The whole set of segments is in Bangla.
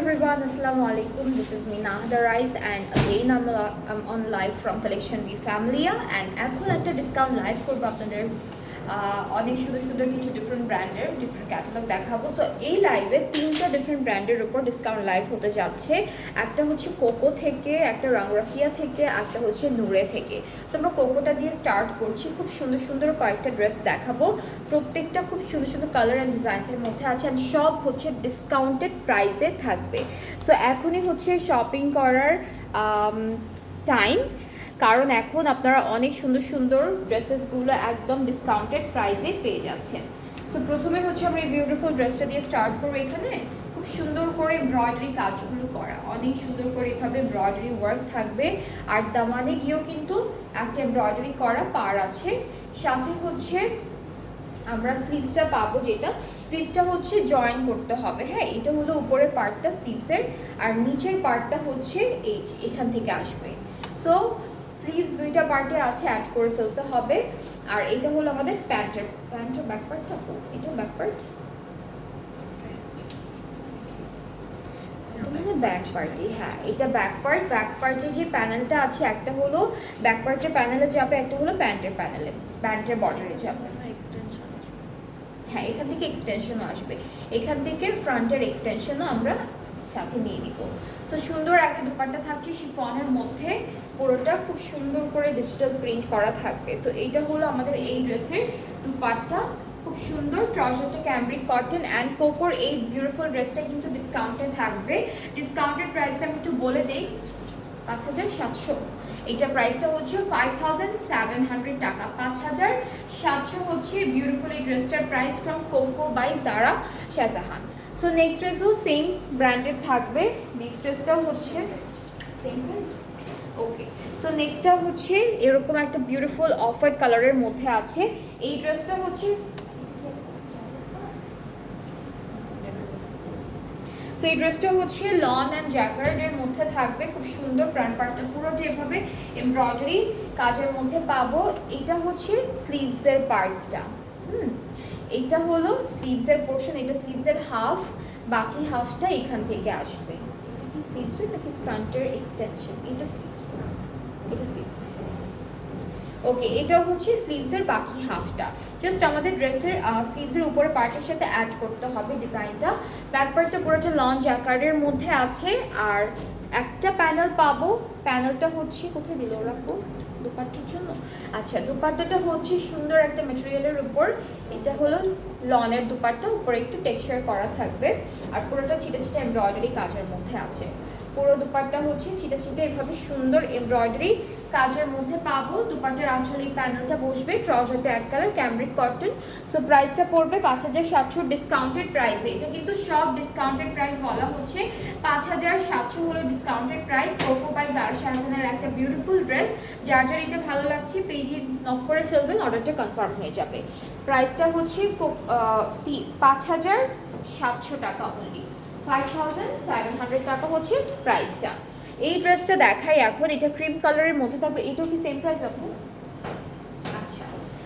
everyone, Assalamu alaikum. This is me Nahda Rais and again I'm on live from Collection B Familia and এখন একটা ডিসকাউন্ট লাইভ করব আপনাদের অনেক সুন্দর সুন্দর কিছু ডিফারেন্ট ব্র্যান্ডের ডিফারেন্ট ক্যাটালগ দেখাবো। সো এই লাইভে তিনটা ডিফারেন্ট ব্র্যান্ডের উপর ডিসকাউন্ট লাইভ হতে যাচ্ছে। একটা হচ্ছে কোকো থেকে, একটা রাংরাসিয়া থেকে, একটা হচ্ছে নূরে থেকে। সো আমরা কোকোটা দিয়ে স্টার্ট করছি। খুব সুন্দর সুন্দর কয়েকটা ড্রেস দেখাবো, প্রত্যেকটা খুব সুন্দর সুন্দর কালার অ্যান্ড ডিজাইনসের মধ্যে আছে অ্যান্ড সব হচ্ছে ডিসকাউন্টেড প্রাইসে থাকবে। সো এখনই হচ্ছে শপিং করার টাইম, কারণ এখন আপনারা অনেক সুন্দর সুন্দর ড্রেসেসগুলো একদম ডিসকাউন্টেড প্রাইসে পেয়ে যাচ্ছেন। সো প্রথমে হচ্ছে আমরা এই বিউটিফুল ড্রেসটা দিয়ে স্টার্ট করবো। এখানে খুব সুন্দর করে এমব্রয়ডারি কাজগুলো করা, অনেক সুন্দর করে এভাবে এমব্রয়ডারি ওয়ার্ক থাকবে। আর দামানে গিয়েও কিন্তু একটা এমব্রয়ডারি করা পার আছে। সাথে হচ্ছে আমরা স্লিভসটা পাবো, যেটা স্লিভসটা হচ্ছে জয়েন করতে হবে। হ্যাঁ, এটা হলো উপরের পার্টটা স্লিভসের, আর নিচের পার্টটা হচ্ছে এই যে এখান থেকে আসবে। সো স্লিভস দুইটা পার্টে আছে, অ্যাড করে ফেলতে হবে। আর এটা হলো আমাদের প্যান্টের ব্যাক পার্টটা, এটা ব্যাক পার্ট, ব্যাক পার্টি। হ্যাঁ, এটা ব্যাক পার্ট। ব্যাক পার্টে যে প্যানেলটা আছে, একটা হলো ব্যাক পার্টের প্যানেলে যাবে, একটা হলো প্যান্টের প্যানেলে, প্যান্টের বর্ডারে যাবে। হ্যাঁ, এখান থেকে এক্সটেনশনও আসবে, এখান থেকে ফ্রন্টের এক্সটেনশনও আমরা সাথে নিয়ে নিব। সো সুন্দর একটা দুপাট্টা থাকছে শিফনের মধ্যে, পুরোটা খুব সুন্দর করে ডিজিটাল প্রিন্ট করা থাকবে। সো এইটা হলো আমাদের এই ড্রেসের দুপাট্টা, খুব সুন্দর। ট্রাউজারটা ক্যামব্রিক কটন অ্যান্ড কোকোর এই বিউটিফুল ড্রেসটা কিন্তু ডিসকাউন্টে থাকবে। ডিসকাউন্টেড প্রাইসটা আমি একটু বলে দিই, 5700। এটা প্রাইসটা হচ্ছে 5700 টাকা, 5700 হচ্ছে বিউটিফুল এই ড্রেসটার price from Coco by Zara Shahjahan. So next ড্রেসও সেম ব্র্যান্ডেড থাকবে। নেক্সট ড্রেসটাও হচ্ছে সেম প্রাইস। ওকে, সো নেক্সটটা হচ্ছে এরকম একটা বিউটিফুল অফ হোয়াইট কালারের মধ্যে আছে। এই ড্রেসটা হচ্ছে, সো এই ড্রেসটা হচ্ছে লন অ্যান্ড জ্যাকার্ডের মধ্যে থাকবে। খুব সুন্দর ফ্রন্ট পার্টটা পুরোটা এভাবে এমব্রয়ডারি কাজের মধ্যে পাবো। এটা হচ্ছে স্লিভসের পার্টটা। এইটা হলো স্লিভসের পোর্শন, এটা স্লিভসের হাফ, বাকি হাফটা এখান থেকে আসবে। এটা কি স্লিভসের নাকি ফ্রন্টের এক্সটেনশন? এটা স্লিভস, এটা স্লিভস। ওকে, এটা হচ্ছে স্লিভসের বাকি হাফটা। জাস্ট আমাদের ড্রেসের স্লিভসের উপরে পার্টের সাথে অ্যাড করতে হবে ডিজাইনটা। ব্যাক পার্টটা পুরোটা লন জ্যাকার্ডের মধ্যে আছে। আর একটা প্যানেল পাবো, প্যানেলটা হচ্ছে কোথায় দিল রাখবো দুপাট্টার জন্য। আচ্ছা, দুপাট্টাটা হচ্ছে সুন্দর একটা মেটেরিয়ালের উপর, এটা হলো লনের দুপাট্টা, উপরে একটু টেক্সচার করা থাকবে। আর পুরোটা ছিটে ছিটে এমব্রয়ডারি কাজের মধ্যে আছে। পুরো দুপাট্টা হচ্ছে ছিটে ছিটে এভাবে সুন্দর এমব্রয়ডারি কাজের মধ্যে পাবো। দুপাট্টার আঁচলে এই প্যানেলটা বসবে, ট্রাউজারটা এক কালার ক্যামব্রিক কটন। সো প্রাইসটা পড়বে 5700 ডিসকাউন্টেড প্রাইসে। এটা কিন্তু সব ডিসকাউন্টেড প্রাইস বলা হচ্ছে, 5700 হলো ডিসকাউন্টেড প্রাইস। কোকো বাই জারা শাহজাহানের একটা বিউটিফুল ড্রেস। যার যার এটা ভালো লাগছে পেজে নক করে ফেলবেন, অর্ডারটা কনফার্ম হয়ে যাবে। প্রাইসটা হচ্ছে 5700 টাকা অনলি, 5700 টাকা হচ্ছে প্রাইসটা। এই ড্রেসটা দেখাই এখন, এটা ক্রিম কালারের মধ্যে থাকবে। এটাও কি সেম প্রাইস আপনার? আচ্ছা,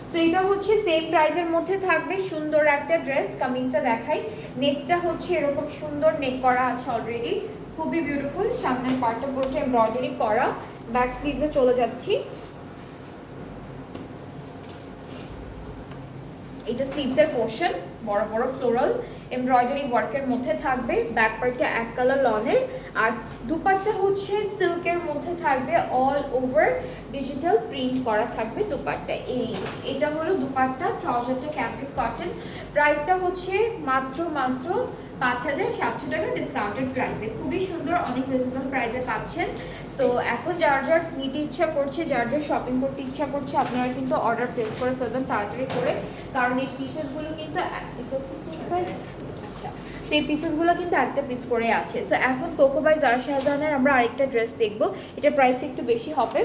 সো এটা হচ্ছে সেম প্রাইসের মধ্যে থাকবে। সুন্দর একটা ড্রেস। কামিজটা দেখাই, নেকটা হচ্ছে এরকম সুন্দর নেক করা আছে অলরেডি, খুবই বিউটিফুল। সামনের পার্টটা পুরোটা এমব্রয়ডারি করা। ব্যাক স্লিভসে চলে যাচ্ছি। এটা স্লিভসের পোর্শন, বড় বড় ফ্লোরাল এমব্রয়ডারি ওয়ার্কের মধ্যে থাকবে। ব্যাক পার্টটা এক কালার লনের, আর দুপাট্টা হচ্ছে সিল্কের মধ্যে থাকবে, অল ওভার ডিজিটাল প্রিন্ট করা থাকবে দুপাট্টা। এটা হলো দুপাট্টা, ট্রাউজারটা ক্যামব্রিক কটন। প্রাইসটা হচ্ছে মাত্র 5700 টাকা ডিসকাউন্টেড প্রাইসে। খুবই সুন্দর, অনেক রিজনেবল প্রাইসে পাচ্ছেন। সো এখন যার যার নিতে ইচ্ছা করছে, যার যার শপিং করতে ইচ্ছা করছে, আপনারা কিন্তু অর্ডার প্লেস করে ফেলবেন তাড়াতাড়ি করে, কারণ এই পিসেসগুলো কিন্তু আচ্ছা, তো এই পিসেসগুলো কিন্তু একটা পিস করে আছে। সো এখন কোকো বাই জারা শাহজাহানের আমরা আরেকটা ড্রেস দেখবো, এটার প্রাইসটা একটু বেশি হবে।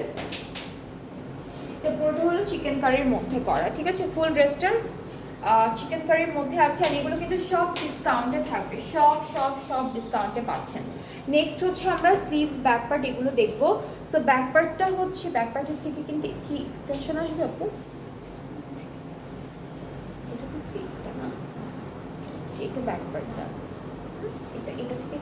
তো পুরোটা হলো চিকেন কারির মধ্যে করা, ঠিক আছে। ফুল ড্রেসটার চিকেন কারির মধ্যে আছে, আর এগুলো কিন্তু সব ডিসকাউন্টে থাকবে, সব ডিসকাউন্টে পাচ্ছেন। নেক্সট হচ্ছে আমরা স্লিভস ব্যাক পার্ট এগুলো দেখবো। সো ব্যাক পার্টটা হচ্ছে, ব্যাক পার্টের থেকে কিন্তু কি এক্সটেনশন আসবে আপু? এটা তো স্লিভসটা না, এটা ব্যাক পার্টটা। এটা এটা থেকে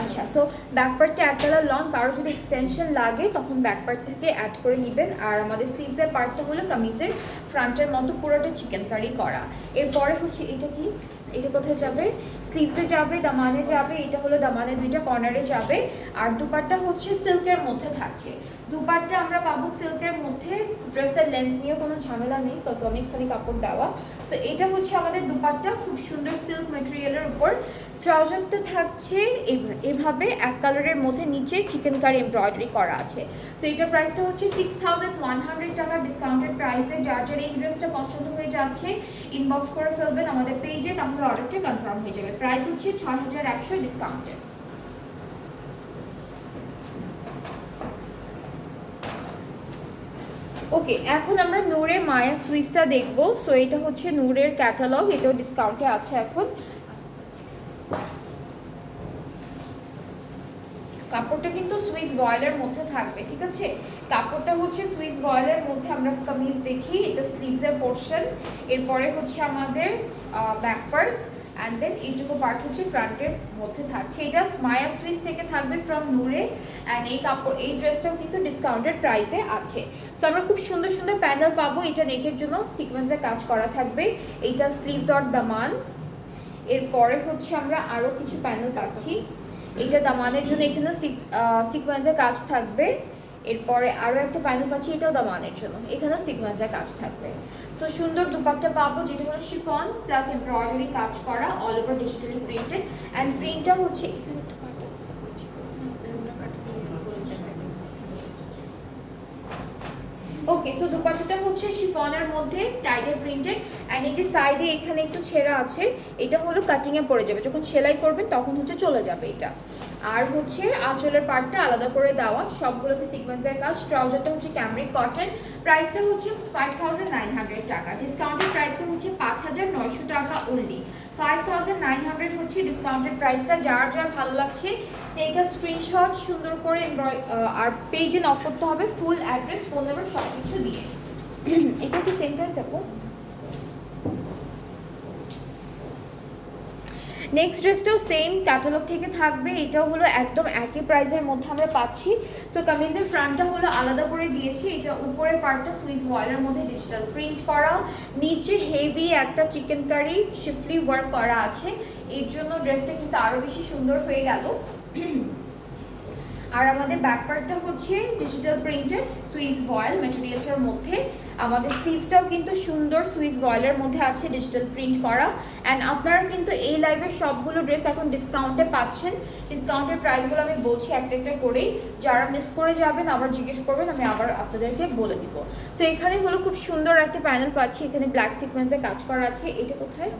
আচ্ছা, সো ব্যাক পার্টটা এক কালার লং, কারো যদি এক্সটেনশন লাগে তখন ব্যাক পার্ট থেকে অ্যাড করে নেবেন। আর আমাদের স্লিভসের পার্টটা হলো কামিজের ফ্রন্টের মতো পুরোটা চিকেন কারি করা। এরপরে হচ্ছে এটা কি, এটা কোথায় যাবে, স্লিভসে যাবে, দামানে যাবে, এটা হলো দামানে দুইটা কর্নারে যাবে। আর দুপাট্টা হচ্ছে সিল্কের মধ্যে থাকছে। দুপাট্টা আমরা পাবো সিল্কের মধ্যে, ড্রেসের লেন্থ নিয়ে কোনো ঝামেলা নেই, কজ অনেকখানি কাপড় দেওয়া। সো এটা হচ্ছে আমাদের দুপাট্টা, খুব সুন্দর সিল্ক মেটেরিয়ালের উপর। ট্রাউজারটা থাকছে এভাবে এক কালারের মধ্যে, নিচে চিকেন কারি এমব্রয়ডারি করা আছে। সো এটার প্রাইসটা হচ্ছে 6100 টাকা ডিসকাউন্টেড প্রাইসে। যার যার এই ড্রেসটা পছন্দ হয়ে যাচ্ছে ইনবক্স করে ফেলবেন আমাদের পেজে, তাহলে অর্ডারটা কনফার্ম হয়ে যাবে। প্রাইস হচ্ছে 6100 ডিসকাউন্টেড। ওকে, এখন আমরা নূরের মায়া সুইচটা দেখবো। সো এটা হচ্ছে নূরের ক্যাটালগ, এটাও ডিসকাউন্টে আছে এখন। কাপড়টা কিন্তু সুইস ভয়েলের মধ্যে থাকবে, ঠিক আছে? কাপড়টা হচ্ছে সুইস ভয়েলের মধ্যে। আমরা কামিজ দেখি, এটা স্লিভসের পোর্শন, এরপরে হচ্ছে আমাদের ব্যাক পার্ট, অ্যান্ড দেন এইটুকু পার্ট হচ্ছে ফ্রন্টের মধ্যে থাকছে। এটা মায়া সুইস থেকে থাকবে ফ্রম নূরে। অ্যান্ড এই কাপড়, এই ড্রেসটাও কিন্তু ডিসকাউন্টেড প্রাইসে আছে। সো আমরা খুব সুন্দর সুন্দর প্যানেল পাবো। এটা নেকের জন্য সিকোয়েন্সের কাজ করা থাকবে, এইটা স্লিভস অর দামান। এরপরে হচ্ছে আমরা আরও কিছু প্যানেল পাচ্ছি, এইটা দামানের জন্য, এখানেও সিকোয়েন্সের কাজ থাকবে। এরপরে আরও একটা প্যানেল পাচ্ছি, এটাও দামানের জন্য, এখানেও সিকোয়েন্সের কাজ থাকবে। সো সুন্দর দুপাট্টা পাবো, যেটা হলো শিফন প্লাস এমব্রয়ডারি কাজ করা, all over digitally printed. And প্রিন্টটা হচ্ছে এখানে ওকে। সো দুপাট্টাটা হচ্ছে শিফনের মধ্যে টাইডাল প্রিন্টেড, অ্যান্ড এই যে সাইডে এখানে একটু ছেঁড়া আছে, এটা হলো কাটিংয়ে পড়ে যাবে, যখন সেলাই করবেন তখন হচ্ছে চলে যাবে এটা। আর হচ্ছে আঁচলের পার্টটা আলাদা করে দেওয়া, সবগুলোতে সিকোয়েন্সের কাজ। ট্রাউজারটা হচ্ছে ক্যামরিক কটন, প্রাইসটা হচ্ছে 5900 টাকা, ডিসকাউন্টেড প্রাইসটা হচ্ছে 5900 টাকা অনলি। 5900 হচ্ছে ডিসকাউন্টেড প্রাইসটা। যার যার ভালো লাগছে টেক আ স্ক্রিনশট সুন্দর করে, আর পেজে নক করতে হবে ফুল অ্যাড্রেস, ফোন নাম্বার সব কিছু দিয়ে। এটা কি সেম প্রাইস আপু? নেক্সট ড্রেসটাও সেম ক্যাটালগ থেকে থাকবে, এটাও হলো একদম একই প্রাইসের মধ্যে আমরা পাচ্ছি। সো কামিজের ফ্রন্টটা হলো আলাদা করে দিয়েছি, এটা উপরের পার্টটা সুইস ভয়েলের মধ্যে ডিজিটাল প্রিন্ট করা, নিচে হেভি একটা চিকেন কারি শিফলি ওয়ার্ক করা আছে, এর জন্য ড্রেসটা কিন্তু আরও বেশি সুন্দর হয়ে গেল। আর আমাদের ব্যাক পার্টটা হচ্ছে ডিজিটাল প্রিন্টেড সুইস ভয়েল ম্যাটেরিয়ালটার মধ্যে। আমাদের স্লিভসটাও কিন্তু সুন্দর সুইস ভয়েলের মধ্যে আছে, ডিজিটাল প্রিন্ট করা। অ্যান্ড আপনারা কিন্তু এই লাইভের সবগুলো ড্রেস এখন ডিসকাউন্টে পাচ্ছেন। ডিসকাউন্টের প্রাইসগুলো আমি বলছি একটা একটা করেই, যারা মিস করে যাবেন আবার জিজ্ঞেস করবেন, আমি আবার আপনাদেরকে বলে দিব। সো এখানে হলো খুব সুন্দর একটা প্যানেল পাচ্ছি, এখানে ব্ল্যাক সিকোয়েন্সে কাজ করা আছে, এটা কোথায়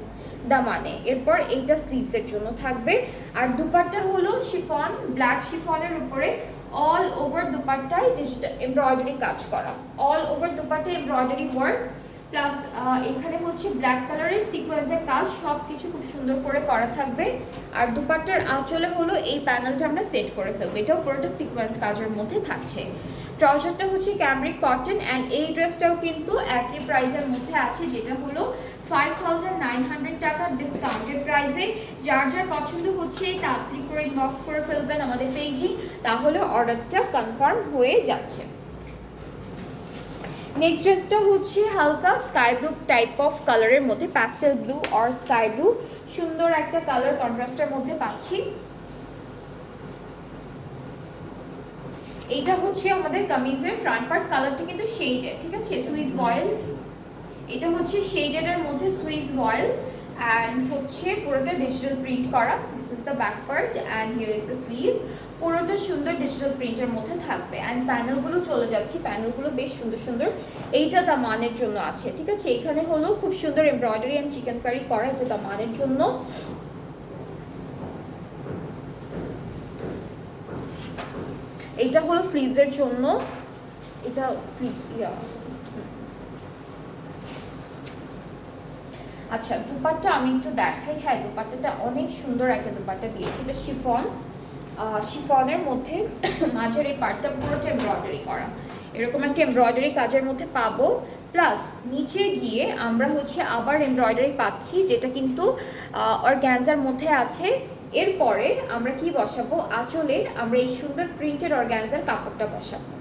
দামানে। এরপর এইটা স্লিভসের জন্য থাকবে। আর দুপাট্টা হলো শিফন, ব্ল্যাক শিফনের উপরে অল ওভার দুপাট্টায় ডিজিটাল এমব্রয়ডারি কাজ করা, all over dupatta embroidery work, plus এখানে হচ্ছে ব্ল্যাক কালারের সিকোয়েন্সের কাজ, সব কিছু খুব সুন্দর করে করা থাকবে। আর দুপাট্টার আঁচলে হলো এই প্যানেলটা আমরা সেট করে ফেলবো, এটাও পুরোটা সিকোয়েন্স কাজের মধ্যে থাকছে। ট্রাউজারটা হচ্ছে ক্যামরিক কটন, অ্যান্ড এই ড্রেসটাও কিন্তু একই প্রাইসের মধ্যে আছে, যেটা হলো 5900 টাকা ডিসকাউন্টেড প্রাইসে। যার যার পছন্দ হচ্ছে তাড়াতাড়ি করে ইনবক্স করে ফেলবেন আমাদের পেজে, তাহলে অর্ডারটা কনফার্ম হয়ে যাচ্ছে। নেক্সট ড্রেসটা হচ্ছে হালকা স্কাই ব্লু টাইপ অফ কালারের মধ্যে, pastel blue or sky blue, সুন্দর একটা কালার কন্ট্রাস্টের মধ্যে পাচ্ছি। এইটা হচ্ছে আমাদের কামিজের ফ্রন্ট পার্ট, কালারটা কিন্তু শেডেড, ঠিক আছে, সুইস ভয়েল। এটা হচ্ছে শেডেডের মধ্যে সুইস ভয়েল, অ্যান্ড হচ্ছে পুরোটা ডিজিটাল প্রিন্ট করা। This is the back part and here is the sleeves, পুরোটা সুন্দর ডিজিটাল প্রিন্টের মধ্যে থাকবে। অ্যান্ড প্যানেলগুলো চলে যাচ্ছি, প্যানেলগুলো বেশ সুন্দর সুন্দর। এইটা দামানের জন্য আছে, ঠিক আছে, এখানে হলো খুব সুন্দর এমব্রয়ডারি অ্যান্ড চিকেন কারি করা, এটা দামানের জন্য। এইটা হলো স্লিভসের জন্য, এটা স্লিভস আচ্ছা দুপাট্টা আমি একটু দেখাই। হ্যাঁ, দুপাট্টাটা অনেক সুন্দর একটা দুপাট্টা দিয়েছি, এটা শিফন, শিফনের মধ্যে মাঝের এই পার্টটা পুরোটা এমব্রয়ডারি করা। এরকম একটা এমব্রয়ডারি কাজের মধ্যে পাবো, প্লাস নিচে গিয়ে আমরা হচ্ছে আবার এমব্রয়ডারি পাচ্ছি, যেটা কিন্তু অর্গ্যানজার মধ্যে আছে। এরপরে আমরা কি বসাবো, আঁচলে আমরা এই সুন্দর প্রিন্টেড অর্গ্যানজার কাপড়টা বসাবো।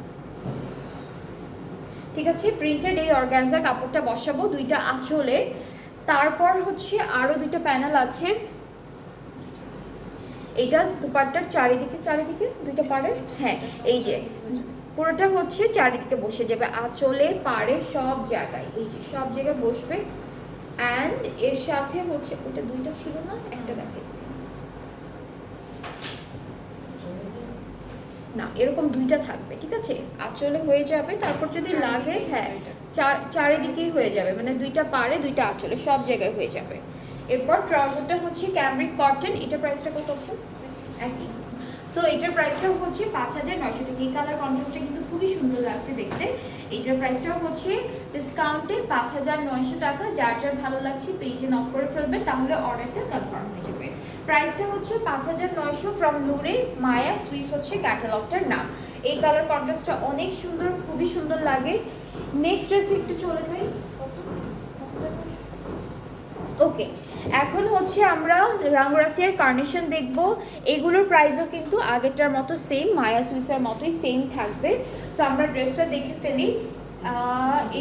ঠিক আছে, প্রিন্টেড এই অর্গ্যানজার কাপড়টা বসাবো দুইটা আঁচলে। তারপর হচ্ছে আরো দুইটা প্যানেল আছে, এটা দুপাট্টার চারিদিকে দুইটা পাড়ে, হ্যাঁ এই যে পুরোটা হচ্ছে চারিদিকে বসে যাবে, আঁচলে পাড়ে সব জায়গায়, এই যে সব জায়গায় বসবে। অ্যান্ড এর সাথে হচ্ছে ওটা দুইটা ছিল না, একটা দেখাইছি না, এরকম দুইটা থাকবে। ঠিক আছে, আঁচলে হয়ে যাবে, তারপর যদি লাগে হ্যাঁ চারিদিকেই হয়ে যাবে, মানে দুইটা পাড়ে দুইটা আঁচলে সব জায়গায় হয়ে যাবে। এরপর ট্রাউজারটা হচ্ছে ক্যামব্রিক কটন, এটা প্রাইসটা কত? একই। সো এটার প্রাইসটাও হচ্ছে 5,900 টাকা। এই কালার কন্ট্রাস্টটা কিন্তু খুবই সুন্দর লাগছে দেখতে। এইটার প্রাইসটাও হচ্ছে ডিসকাউন্টে 5,900 টাকা। যার যার ভালো লাগছে পেজে নক করে ফেলবেন, তাহলে অর্ডারটা কনফার্ম হয়ে যাবে। প্রাইসটা হচ্ছে 5,900 ফ্রম নূরে মায়া সুইস হচ্ছে ক্যাটালগটার নাম। এই কালার কন্ট্রাস্টটা অনেক সুন্দর, খুবই সুন্দর লাগে। নেক্সট ড্রেসে একটু চলে যাই। ওকে, এখন হচ্ছে আমরা রাংরাসিয়ার কার্নেশন দেখব। এগুলোর প্রাইসও কিন্তু আগেরটার মতো সেম, মায়া সুইসের মতোই সেম থাকবে। সো আমরা ড্রেসটা দেখে ফেলি।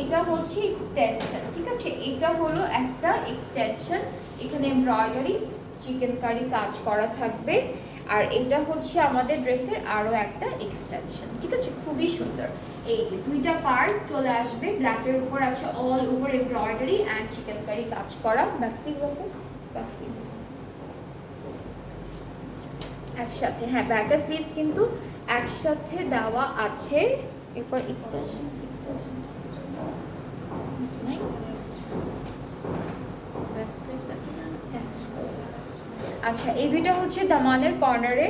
এটা হচ্ছে এক্সটেনশন, ঠিক আছে, এটা হলো একটা এক্সটেনশন, এখানে এমব্রয়ডারি চিকেন কারি কাজ করা থাকবে। আর এটা হচ্ছে আমাদের ড্রেসের আরও একটা এক্সটেনশন, ঠিক আছে, খুবই সুন্দর। এই যে দুইটা পার্ট চলে আসবে, ব্ল্যাকের উপর আছে all over embroidery and chikankari কাজ করা। ব্যাক স্লিভ দেখো, ব্যাক স্লিভস একসাথে, হ্যাঁ ব্যাকের স্লিভস কিন্তু একসাথে দেওয়া আছে। এরপর এক্সটেনশন আচ্ছা, এই দুইটা হচ্ছে দামানের কর্নারে।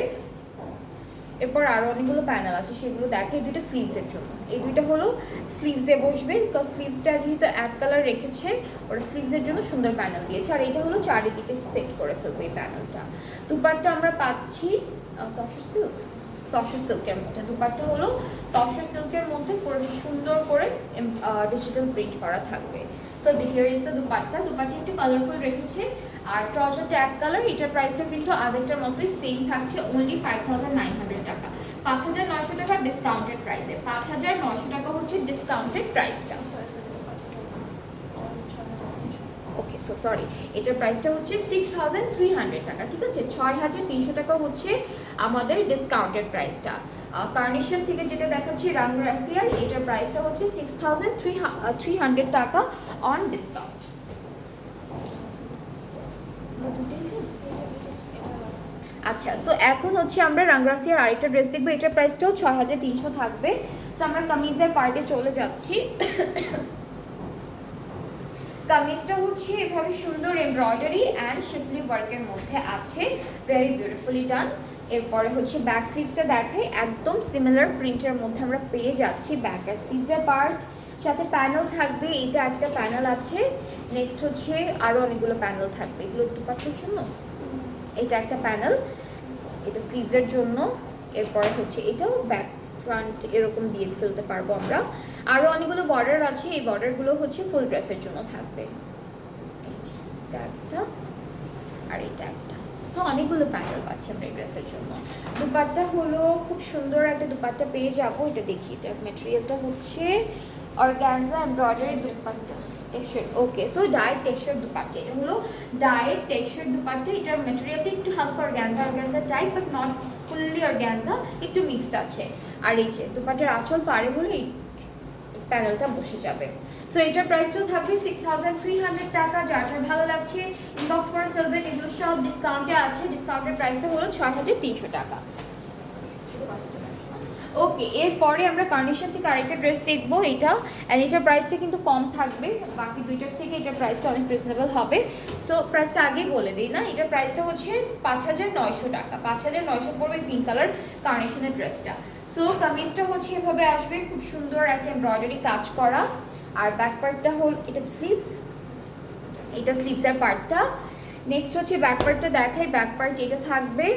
এরপর আরও অনেকগুলো প্যানেল আছে, সেগুলো দেখে। এই দুইটা স্লিভসের জন্য, এই দুইটা হলো স্লিভসে বসবে, বিকজ স্লিভসটা যেহেতু এক কালার রেখেছে, ওরা স্লিভসের জন্য সুন্দর প্যানেল দিয়েছে। আর এটা হলো চারিদিকে সেট করে ফেলবো এই প্যানেলটা। দুপাট্টা আমরা পাচ্ছি তসর সিল্কের মধ্যে, দুপাট্টা হলো তসর সিল্কের মধ্যে পুরো সুন্দর করে ডিজিটাল প্রিন্ট করা থাকবে। So here is the dupatta. Dupatta একটু কালারফুল রেখেছে। আর ট্রাউজারটা এক কালার। এটার প্রাইসটা কিন্তু আগেরটার মতোই সেম থাকছে, অনলি 5,900 টাকা। 5,900 টাকা ডিসকাউন্টেড প্রাইসে, 5,900 টাকা হচ্ছে ডিসকাউন্টেড প্রাইসটা। ওকে, সো সরি, এটার প্রাইসটা হচ্ছে 6,300 টাকা, ঠিক আছে, 6,300 টাকা হচ্ছে আমাদের ডিসকাউন্টেড প্রাইসটা। কার্নেশন থেকে যেটা দেখাচ্ছি রাংরাসিয়ার, এটার প্রাইসটা হচ্ছে 6,300 টাকা অন ডিসকাউন্ট। আচ্ছা, সো এখন হচ্ছে আমরা রাংরাসিয়ার আরেকটা ড্রেস দেখবো। এটার প্রাইসটাও 6,300 থাকবে। সো আমরা কামিজের পার্টে চলে যাচ্ছি। কামিজটা হচ্ছে এভাবে সুন্দর এমব্রয়ডারি অ্যান্ড শিফলি ওয়ার্কের মধ্যে আছে, ভেরি বিউটিফুলি ডান। এরপরে হচ্ছে ব্যাক স্লিভসটা দেখাই, একদম সিমিলার প্রিন্টের মধ্যে আমরা পেয়ে যাচ্ছি ব্যাকের স্লিভসের পার্ট, সাথে প্যানেল থাকবে। এটা একটা প্যানেল আছে, নেক্সট হচ্ছে আরও অনেকগুলো প্যানেল থাকবে। এগুলো দুপাট্টার জন্য, এটা একটা প্যানেল, এটা স্লিভসের জন্য। এরপরে হচ্ছে এটাও ব্যাক ফ্রন্ট এরকম দিয়ে ফেলতে পারবো আমরা। আরও অনেকগুলো বর্ডার আছে, এই বর্ডারগুলো হচ্ছে ফুল ড্রেসের জন্য থাকবে। এটা একটা আর এটা একটা, সো অনেকগুলো প্যানেল পাচ্ছি আমরা এই ড্রেসের জন্য। দুপাট্টা হলো খুব সুন্দর একটা দুপাট্টা পেয়ে যাবো। এটা দেখি, এটা ম্যাটেরিয়ালটা হচ্ছে অর্গানজা এমব্রয়ডারি দুপাট্টা টেক্সচার। ওকে, সো ডায়েট টেক্সচার দুপাট্টা, এটা হলো ডায়েট টেক্সচার দুপাট্টা। এটার ম্যাটেরিয়ালটা একটু হালকা organza type, but not fully organza, একটু মিক্সড আছে। আর এই যে দুপাট্টার আঁচল পাড়ে হলে এই প্যানেলটা বসে যাবে। সো এটার প্রাইসটাও থাকবে 6,300 টাকা। যার যার ভালো লাগছে ইনবক্স করে ফেলবেন, এগুলো সব ডিসকাউন্টে আছে। ডিসকাউন্টের প্রাইসটা হলো 6,300 টাকা। ওকে, এরপরে আমরা কার্নেশন থেকে আরেকটা ড্রেস দেখবো, এটা অ্যান্ড এটার প্রাইসটা কিন্তু কম থাকবে, বাকি দুইটার থেকে এটার প্রাইসটা অনেক রিজনেবল হবে। সো প্রাইসটা আগেই বলে দিই না, এটার প্রাইসটা হচ্ছে 5,900 টাকা। 5,900 পড়বে পিঙ্ক কালার কার্নেশনের ড্রেসটা। সো কামিজটা হচ্ছে এভাবে আসবে, খুব সুন্দর একটা এমব্রয়ডারি কাজ করা। আর ব্যাক পার্টটা হল, এটা স্লিভস, এটা স্লিভসের পার্টটা। নেক্সট হচ্ছে ব্যাক পার্টটা দেখাই। ব্যাক পার্ট এটা থাকবে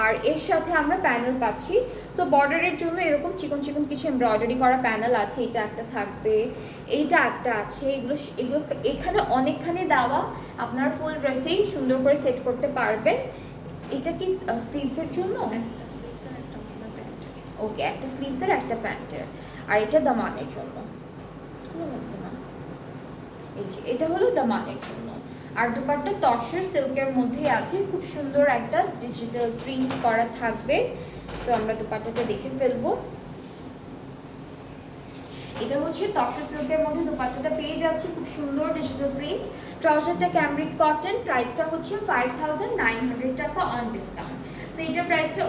আর এর সাথে আমরা প্যানেল পাচ্ছি। সো বর্ডারের জন্য এরকম চিকন চিকন কিছু এমব্রয়ডারি করা প্যানেল আছে, এটা একটা থাকবে, এইটা একটা আছে। এগুলো এগুলো এখানে অনেকখানি দেওয়া, আপনার ফুল ড্রেসেই সুন্দর করে সেট করতে পারবেন। এটা কি স্লিভসের জন্য? ওকে, একটা স্লিভসের একটা প্যান্টের, আর এটা দামানের জন্য। এই যে এটা হলো দামানের জন্য। আর দুপাট্টা তসর সিল্কের মধ্যে আছে, খুব সুন্দর একটা ডিজিটাল প্রিন্ট করা থাকবে। সো আমরা দুপাট্টাটা দেখে ফেলবো। এটা হচ্ছে তসর সিল্কের মধ্যে দুপাট্টাটা পেয়ে যাচ্ছে, খুব সুন্দর ডিজিটাল প্রিন্ট। ট্রাউজারটা ক্যামব্রিক কটন, প্রাইসটা হচ্ছে 5900 টাকা অন ডিসকাউন্ট। সো এটার প্রাইসটা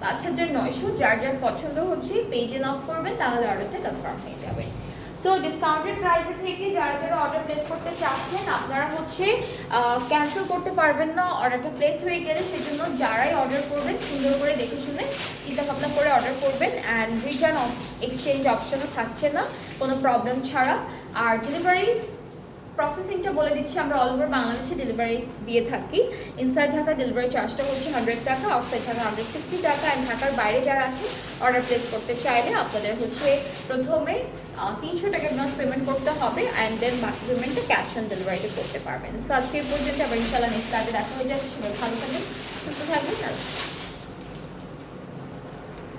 5900। যার যার পছন্দ হচ্ছে পেজে নক করবেন, তাহলে অর্ডারটা কনফার্ম হয়ে যাবে। সো ডিসকাউন্টেড প্রাইসে থেকে যারা যারা অর্ডার প্লেস করতে চাচ্ছেন, আপনারা হচ্ছে ক্যান্সেল করতে পারবেন না অর্ডারটা প্লেস হয়ে গেলে। সেজন্য যারাই অর্ডার করবেন সুন্দর করে দেখে শুনে চিন্তা ভাবনা করে অর্ডার করবেন। অ্যান্ড রিটার্ন এক্সচেঞ্জ অপশনও থাকছে না কোনো প্রবলেম ছাড়া। আর ডেলিভারি প্রসেসিংটা বলে দিচ্ছি, আমরা অল ওভার বাংলাদেশে ডেলিভারি দিয়ে থাকি। ইনসাইড ঢাকা ডেলিভারি চার্জটা হচ্ছে 100 টাকা, আউটসাইড ঢাকা 160 টাকা। অ্যান্ড ঢাকার বাইরে যারা আছে অর্ডার প্লেস করতে চাইলে আপনাদের হচ্ছে প্রথমে 300 টাকা অ্যাডভান্স পেমেন্ট করতে হবে, অ্যান্ড দেন বাকি পেমেন্টটা ক্যাশ অন ডেলিভারিতে করতে পারবেন। সো আজকে এই পর্যন্ত, আবার ইনশাআল্লাহ নেক্সট ক্লাসে দেখা হয়ে যাচ্ছে। সবাই ভালো থাকবেন, সুস্থ থাকবেন।